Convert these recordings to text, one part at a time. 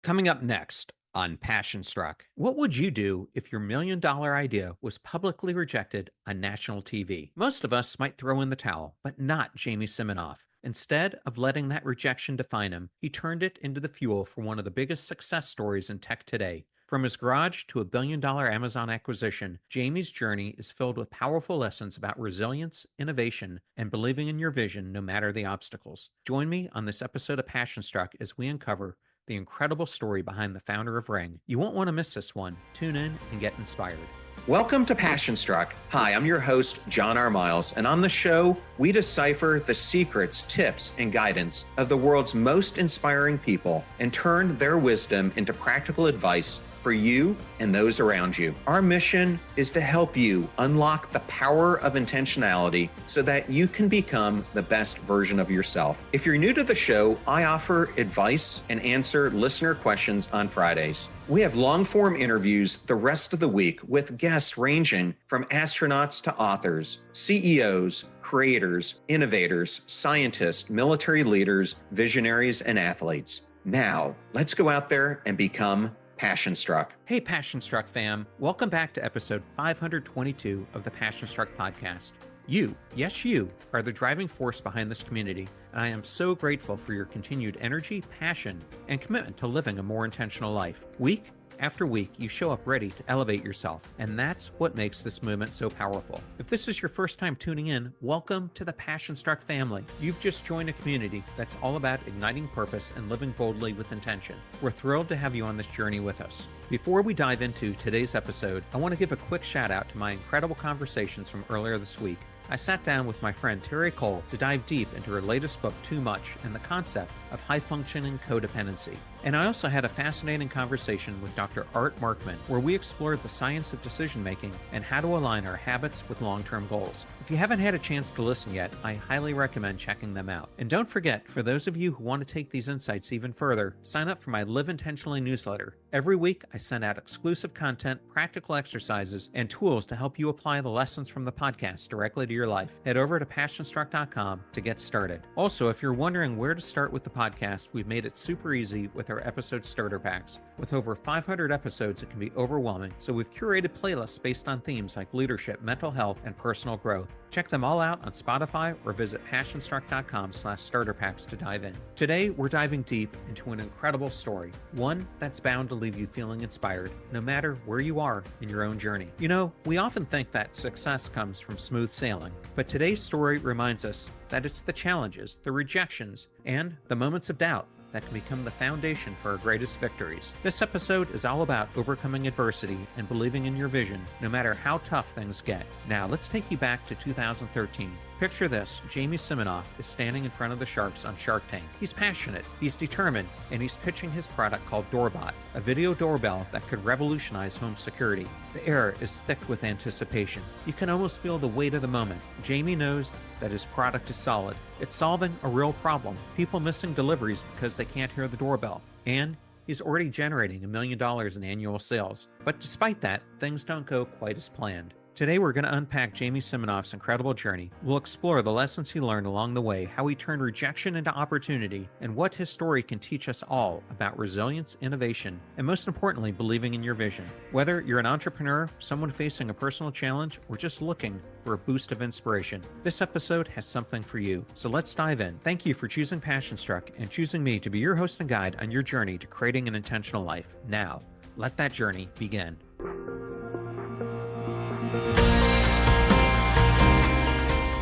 Coming up next on Passion Struck, what would you do if your $1 million idea was publicly rejected on national TV? Most of us might throw in the towel, but not Jamie Siminoff. Instead of letting that rejection define him, he turned it into the fuel for one of the biggest success stories in tech today. From his garage to a $1 billion Amazon acquisition, Jamie's journey is filled with powerful lessons about resilience, innovation, and believing in your vision no matter the obstacles. Join me on this episode of Passion Struck as we uncover the incredible story behind the founder of Ring. You won't want to miss this one. Tune in and get inspired. Welcome to Passion Struck. Hi, I'm your host, John R. Miles, and on the show, we decipher the secrets, tips, and guidance of the world's most inspiring people and turn their wisdom into practical advice for you and those around you. Our mission is to help you unlock the power of intentionality so that you can become the best version of yourself. If you're new to the show, I offer advice and answer listener questions on Fridays. We have long-form interviews the rest of the week with guests ranging from astronauts to authors, CEOs, creators, innovators, scientists, military leaders, visionaries, and athletes. Now, let's go out there and become Passion Struck. Hey, Passion Struck fam. Welcome back to episode 522 of the Passion Struck podcast. You, yes, you, are the driving force behind this community, and I am so grateful for your continued energy, passion, and commitment to living a more intentional life. Week after week, you show up ready to elevate yourself, and that's what makes this movement so powerful. If this is your first time tuning in, welcome to the Passion Struck family. You've just joined a community that's all about igniting purpose and living boldly with intention. We're thrilled to have you on this journey with us. Before we dive into today's episode, I want to give a quick shout out to my incredible conversations from earlier this week. I sat down with my friend Terry Cole to dive deep into her latest book, Too Much, and the concept of high-functioning codependency. And I also had a fascinating conversation with Dr. Art Markman, where we explored the science of decision-making and how to align our habits with long-term goals. If you haven't had a chance to listen yet, I highly recommend checking them out. And don't forget, for those of you who want to take these insights even further, sign up for my Live Intentionally newsletter. Every week, I send out exclusive content, practical exercises, and tools to help you apply the lessons from the podcast directly to your life. Head over to passionstruck.com to get started. Also, if you're wondering where to start with the podcast, we've made it super easy with our episode starter packs. With over 500 episodes, it can be overwhelming, so we've curated playlists based on themes like leadership, mental health, and personal growth. Check them all out on Spotify or visit passionstruck.com/starter packs to dive in. Today, we're diving deep into an incredible story, one that's bound to leave you feeling inspired, no matter where you are in your own journey. You know, we often think that success comes from smooth sailing, but today's story reminds us that it's the challenges, the rejections, and the moments of doubt that can become the foundation for our greatest victories. This episode is all about overcoming adversity and believing in your vision, no matter how tough things get. Now, let's take you back to 2013. Picture this, Jamie Siminoff is standing in front of the sharks on Shark Tank. He's passionate, he's determined, and he's pitching his product called Doorbot, a video doorbell that could revolutionize home security. The air is thick with anticipation. You can almost feel the weight of the moment. Jamie knows that his product is solid. It's solving a real problem, people missing deliveries because they can't hear the doorbell. And he's already generating $1 million in annual sales. But despite that, things don't go quite as planned. Today, we're going to unpack Jamie Siminoff's incredible journey. We'll explore the lessons he learned along the way, how he turned rejection into opportunity, and what his story can teach us all about resilience, innovation, and most importantly, believing in your vision. Whether you're an entrepreneur, someone facing a personal challenge, or just looking for a boost of inspiration, this episode has something for you. So let's dive in. Thank you for choosing Passion Struck and choosing me to be your host and guide on your journey to creating an intentional life. Now, let that journey begin.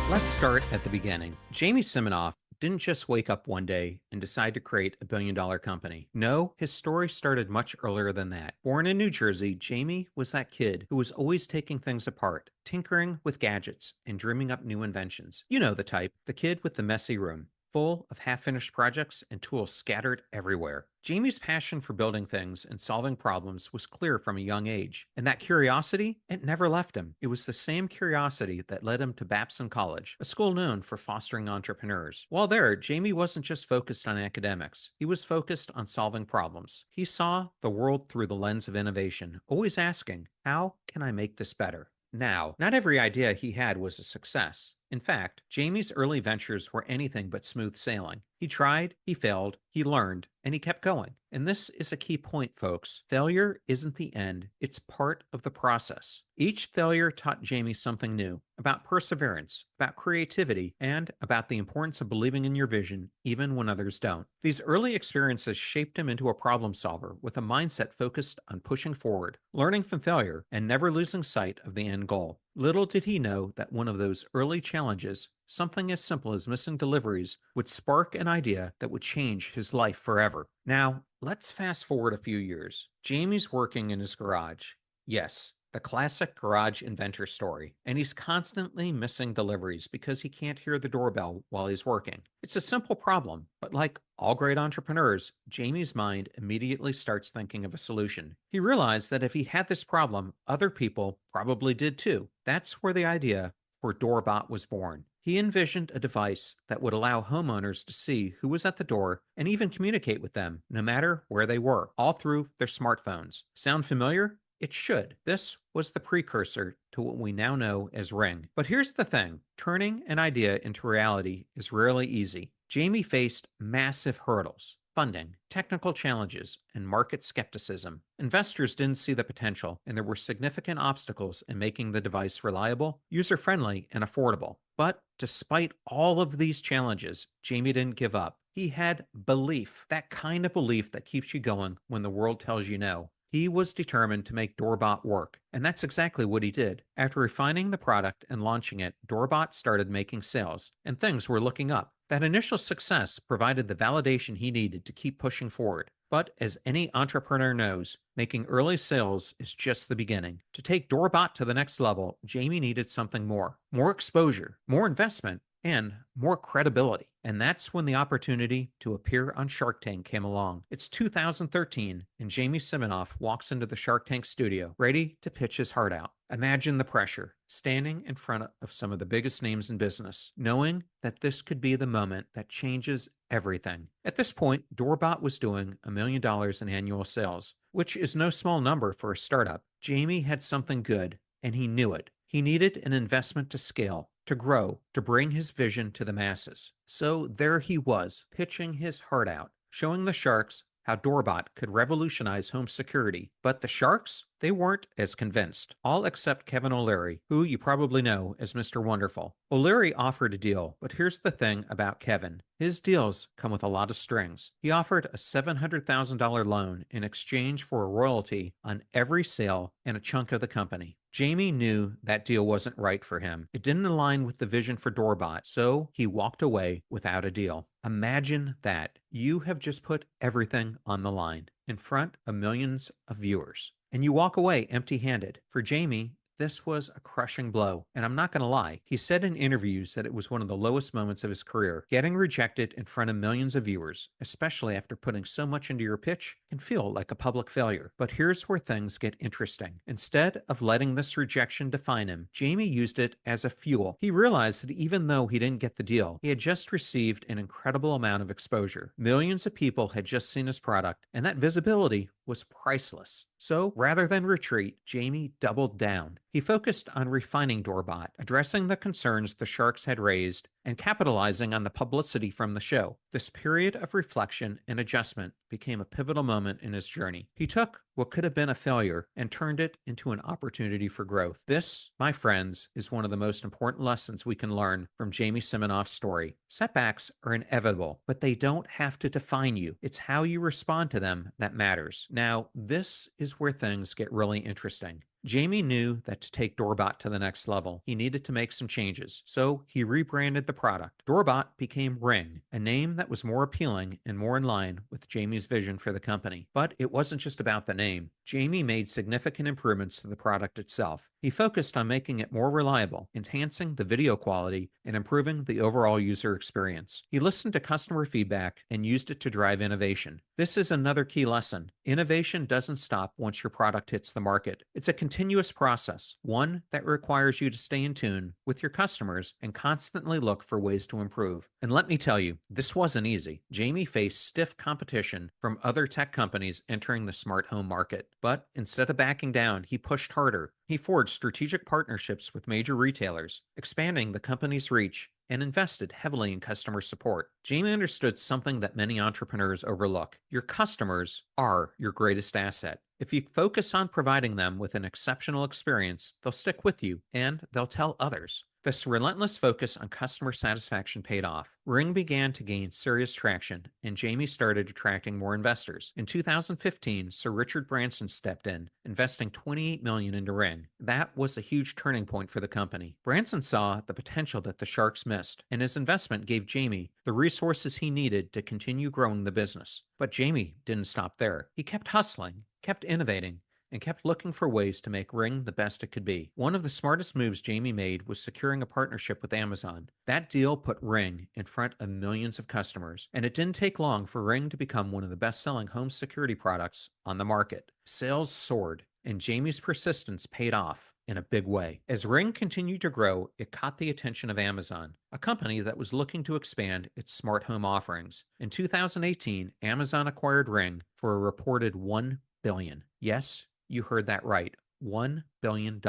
Let's start at the beginning. Jamie Siminoff didn't just wake up one day and decide to create a billion-dollar company. No, his story started much earlier than that. Born in New Jersey, Jamie was that kid who was always taking things apart, tinkering with gadgets, and dreaming up new inventions. You know the type, the kid with the messy room, full of half-finished projects and tools scattered everywhere. Jamie's passion for building things and solving problems was clear from a young age, and that curiosity, it never left him. It was the same curiosity that led him to Babson College, a school known for fostering entrepreneurs. While there, Jamie wasn't just focused on academics. He was focused on solving problems. He saw the world through the lens of innovation, always asking, how can I make this better? Now, not every idea he had was a success. In fact, Jamie's early ventures were anything but smooth sailing. He tried, he failed, he learned, and he kept going. And this is a key point, folks. Failure isn't the end, it's part of the process. Each failure taught Jamie something new about perseverance, about creativity, and about the importance of believing in your vision even when others don't. These early experiences shaped him into a problem solver with a mindset focused on pushing forward, learning from failure, and never losing sight of the end goal. Little did he know that one of those early challenges, something as simple as missing deliveries, would spark an idea that would change his life forever. Now, let's fast forward a few years. Jamie's working in his garage. Yes, the classic garage inventor story. And he's constantly missing deliveries because he can't hear the doorbell while he's working. It's a simple problem, but like all great entrepreneurs, Jamie's mind immediately starts thinking of a solution. He realized that if he had this problem, other people probably did too. That's where the idea for Doorbot was born. He envisioned a device that would allow homeowners to see who was at the door and even communicate with them, no matter where they were, all through their smartphones. Sound familiar? It should. This was the precursor to what we now know as Ring. But here's the thing. Turning an idea into reality is rarely easy. Jamie faced massive hurdles. Funding, technical challenges, and market skepticism. Investors didn't see the potential, and there were significant obstacles in making the device reliable, user-friendly, and affordable. But despite all of these challenges, Jamie didn't give up. He had belief, that kind of belief that keeps you going when the world tells you no. He was determined to make Doorbot work, and that's exactly what he did. After refining the product and launching it, Doorbot started making sales, and things were looking up. That initial success provided the validation he needed to keep pushing forward. But as any entrepreneur knows, making early sales is just the beginning. To take Doorbot to the next level, Jamie needed something more exposure, more investment, and more credibility. And that's when the opportunity to appear on Shark Tank came along. It's 2013, and Jamie Siminoff walks into the Shark Tank studio, ready to pitch his heart out. Imagine the pressure, standing in front of some of the biggest names in business, knowing that this could be the moment that changes everything. At this point, Doorbot was doing $1 million in annual sales, which is no small number for a startup. Jamie had something good, and he knew it. He needed an investment to scale, to grow, to bring his vision to the masses. So there he was, pitching his heart out, showing the sharks how Doorbot could revolutionize home security. But the sharks, they weren't as convinced, all except Kevin O'Leary, who you probably know as Mr. Wonderful. O'Leary offered a deal, but here's the thing about Kevin. His deals come with a lot of strings. He offered a $700,000 loan in exchange for a royalty on every sale and a chunk of the company. Jamie knew that deal wasn't right for him. It didn't align with the vision for Doorbot, so he walked away without a deal. Imagine that. You have just put everything on the line in front of millions of viewers, and you walk away empty-handed. For Jamie, this was a crushing blow, and I'm not going to lie. He said in interviews that it was one of the lowest moments of his career. Getting rejected in front of millions of viewers, especially after putting so much into your pitch, can feel like a public failure. But here's where things get interesting. Instead of letting this rejection define him, Jamie used it as a fuel. He realized that even though he didn't get the deal, he had just received an incredible amount of exposure. Millions of people had just seen his product, and that visibility was priceless. So rather than retreat, Jamie doubled down. He focused on refining Doorbot, addressing the concerns the sharks had raised, and capitalizing on the publicity from the show. This period of reflection and adjustment became a pivotal moment in his journey. He took what could have been a failure and turned it into an opportunity for growth. This, my friends, is one of the most important lessons we can learn from Jamie Siminoff's story. Setbacks are inevitable, but they don't have to define you. It's how you respond to them that matters. Now, this is where things get really interesting. Jamie knew that to take Doorbot to the next level, he needed to make some changes, so he rebranded the product. Doorbot became Ring, a name that was more appealing and more in line with Jamie's vision for the company. But it wasn't just about the name. Jamie made significant improvements to the product itself. He focused on making it more reliable, enhancing the video quality, and improving the overall user experience. He listened to customer feedback and used it to drive innovation. This is another key lesson. Innovation doesn't stop once your product hits the market. It's a continuous continuous process, one that requires you to stay in tune with your customers and constantly look for ways to improve. And let me tell you, this wasn't easy. Jamie faced stiff competition from other tech companies entering the smart home market. But instead of backing down, he pushed harder. He forged strategic partnerships with major retailers, expanding the company's reach and invested heavily in customer support. Jamie understood something that many entrepreneurs overlook. Your customers are your greatest asset. If you focus on providing them with an exceptional experience, they'll stick with you and they'll tell others. This relentless focus on customer satisfaction paid off. Ring began to gain serious traction, and Jamie started attracting more investors. In 2015, Sir Richard Branson stepped in, investing $28 million into Ring. That was a huge turning point for the company. Branson saw the potential that the sharks missed, and his investment gave Jamie the resources he needed to continue growing the business. But Jamie didn't stop there. He kept hustling, kept innovating, and kept looking for ways to make Ring the best it could be. One of the smartest moves Jamie made was securing a partnership with Amazon. That deal put Ring in front of millions of customers, and it didn't take long for Ring to become one of the best-selling home security products on the market. Sales soared, and Jamie's persistence paid off in a big way. As Ring continued to grow, it caught the attention of Amazon, a company that was looking to expand its smart home offerings. In 2018, Amazon acquired Ring for a reported $1 billion. Yes, you heard that right. $1 billion.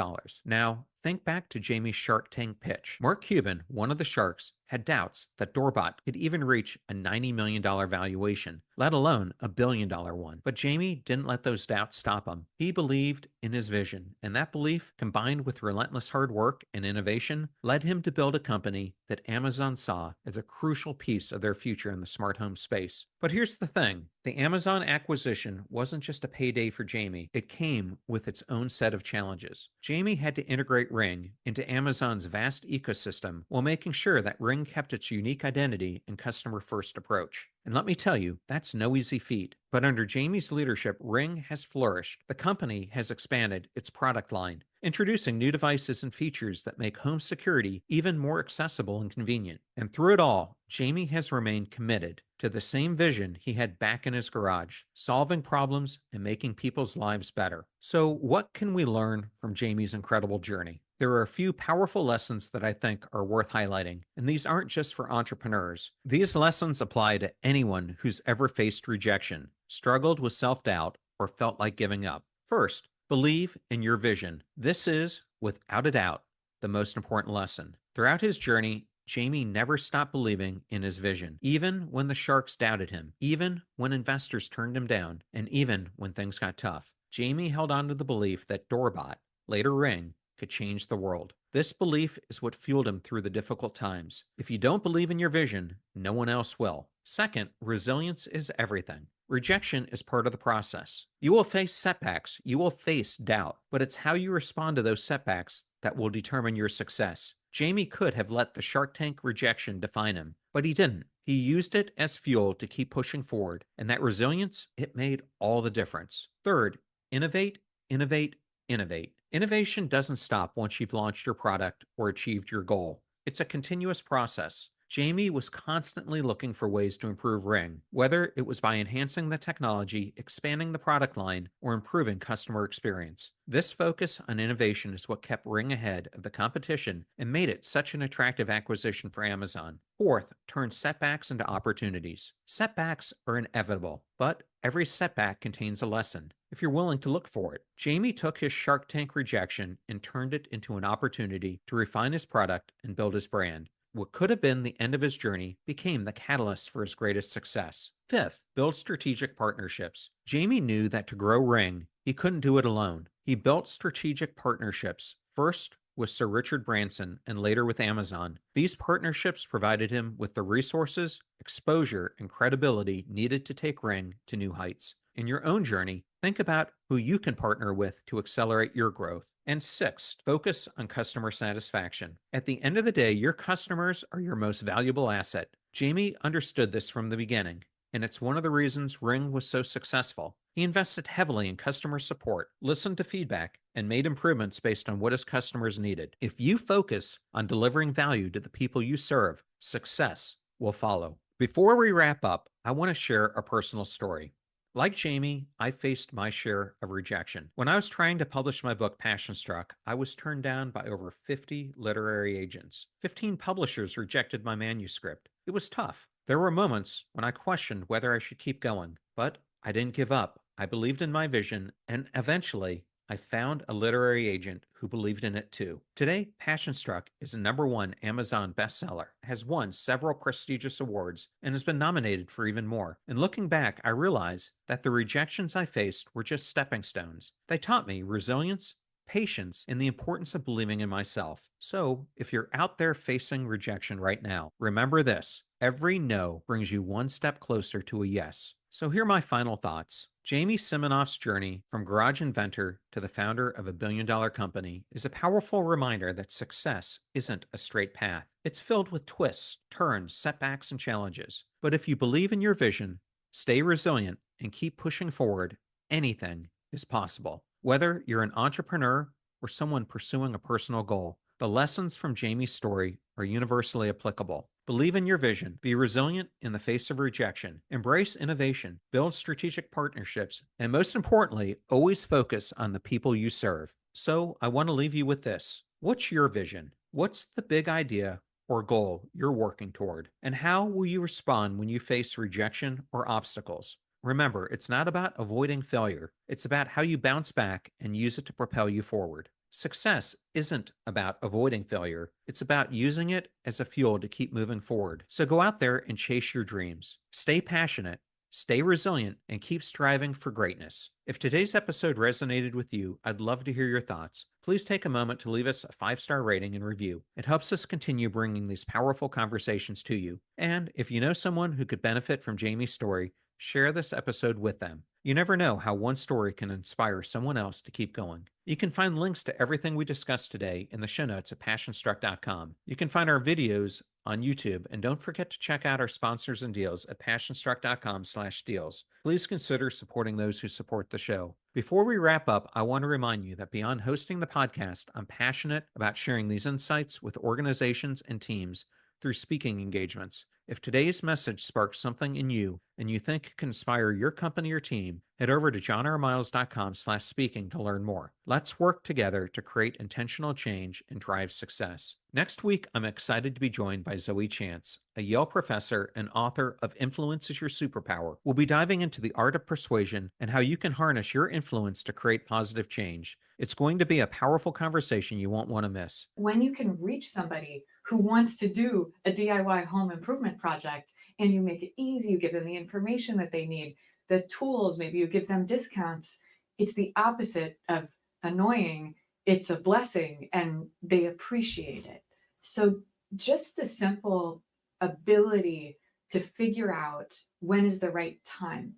Now, think back to Jamie's Shark Tank pitch. Mark Cuban, one of the sharks, had doubts that Doorbot could even reach a $90 million valuation, let alone a $1 billion one. But Jamie didn't let those doubts stop him. He believed in his vision, and that belief, combined with relentless hard work and innovation, led him to build a company that Amazon saw as a crucial piece of their future in the smart home space. But here's the thing. The Amazon acquisition wasn't just a payday for Jamie. It came with its own set of challenges. Jamie had to integrate Ring into Amazon's vast ecosystem while making sure that Ring kept its unique identity and customer-first approach. And let me tell you, that's no easy feat. But under Jamie's leadership, Ring has flourished. The company has expanded its product line, introducing new devices and features that make home security even more accessible and convenient. And through it all, Jamie has remained committed to the same vision he had back in his garage, solving problems and making people's lives better. So what can we learn from Jamie's incredible journey? There are a few powerful lessons that I think are worth highlighting, and these aren't just for entrepreneurs. These lessons apply to anyone who's ever faced rejection, struggled with self-doubt, or felt like giving up. First, believe in your vision. This is, without a doubt, the most important lesson. Throughout his journey, Jamie never stopped believing in his vision, even when the sharks doubted him, even when investors turned him down, and even when things got tough. Jamie held on to the belief that Doorbot, later Ring, could change the world. This belief is what fueled him through the difficult times. If you don't believe in your vision, no one else will. Second, resilience is everything. Rejection is part of the process. You will face setbacks, you will face doubt, but it's how you respond to those setbacks that will determine your success. Jamie could have let the Shark Tank rejection define him, but he didn't. He used it as fuel to keep pushing forward, and that resilience, it made all the difference. Third, innovate, innovate, innovate. Innovation doesn't stop once you've launched your product or achieved your goal. It's a continuous process. Jamie was constantly looking for ways to improve Ring, whether it was by enhancing the technology, expanding the product line, or improving customer experience. This focus on innovation is what kept Ring ahead of the competition and made it such an attractive acquisition for Amazon. Fourth, turn setbacks into opportunities. Setbacks are inevitable, but every setback contains a lesson, if you're willing to look for it. Jamie took his Shark Tank rejection and turned it into an opportunity to refine his product and build his brand. What could have been the end of his journey became the catalyst for his greatest success. Fifth, build strategic partnerships. Jamie knew that to grow Ring, he couldn't do it alone. He built strategic partnerships, first with Sir Richard Branson and later with Amazon. These partnerships provided him with the resources, exposure, and credibility needed to take Ring to new heights. In your own journey, think about who you can partner with to accelerate your growth. And sixth, focus on customer satisfaction. At the end of the day, your customers are your most valuable asset. Jamie understood this from the beginning, and it's one of the reasons Ring was so successful. He invested heavily in customer support, listened to feedback, and made improvements based on what his customers needed. If you focus on delivering value to the people you serve, success will follow. Before we wrap up, I want to share a personal story. Like Jamie, I faced my share of rejection. When I was trying to publish my book, Passion Struck, I was turned down by over 50 literary agents. 15 publishers rejected my manuscript. It was tough. There were moments when I questioned whether I should keep going, but I didn't give up. I believed in my vision, and eventually, I found a literary agent who believed in it too. Today, Passion Struck is a #1 Amazon bestseller, has won several prestigious awards, and has been nominated for even more. And looking back, I realize that the rejections I faced were just stepping stones. They taught me resilience, patience, and the importance of believing in myself. So, if you're out there facing rejection right now, remember this: every no brings you one step closer to a yes. So here are my final thoughts. Jamie Siminoff's journey from garage inventor to the founder of a billion-dollar company is a powerful reminder that success isn't a straight path. It's filled with twists, turns, setbacks, and challenges. But if you believe in your vision, stay resilient, and keep pushing forward, anything is possible. Whether you're an entrepreneur or someone pursuing a personal goal, the lessons from Jamie's story are universally applicable. Believe in your vision, be resilient in the face of rejection, embrace innovation, build strategic partnerships, and most importantly, always focus on the people you serve. So I want to leave you with this. What's your vision? What's the big idea or goal you're working toward? And how will you respond when you face rejection or obstacles? Remember, it's not about avoiding failure. It's about how you bounce back and use it to propel you forward. Success isn't about avoiding failure. It's about using it as a fuel to keep moving forward. So go out there and chase your dreams. Stay passionate, stay resilient, and keep striving for greatness. If today's episode resonated with you, I'd love to hear your thoughts. Please take a moment to leave us a 5-star rating and review. It helps us continue bringing these powerful conversations to you. And if you know someone who could benefit from Jamie's story, share this episode with them. You never know how one story can inspire someone else to keep going. You can find links to everything we discussed today in the show notes at passionstruck.com. You can find our videos on YouTube, and don't forget to check out our sponsors and deals at passionstruck.com/deals. Please consider supporting those who support the show. Before we wrap up, I want to remind you that beyond hosting the podcast, I'm passionate about sharing these insights with organizations and teams through speaking engagements. If today's message sparks something in you and you think it can inspire your company or team, head over to johnrmiles.com/speaking to learn more. Let's work together to create intentional change and drive success. Next week, I'm excited to be joined by Zoe Chance, a Yale professor and author of Influence is Your Superpower. We'll be diving into the art of persuasion and how you can harness your influence to create positive change. It's going to be a powerful conversation you won't want to miss. When you can reach somebody who wants to do a DIY home improvement project and you make it easy, you give them the information that they need, the tools, maybe you give them discounts, it's the opposite of annoying. It's a blessing and they appreciate it. So just the simple ability to figure out when is the right time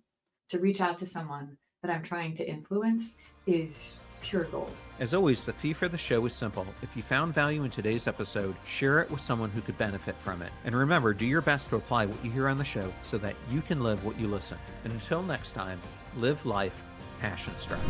to reach out to someone that I'm trying to influence is pure gold. As always, the fee for the show is simple. If you found value in today's episode, share it with someone who could benefit from it. And remember, do your best to apply what you hear on the show so that you can live what you listen. And until next time, live life passion struck.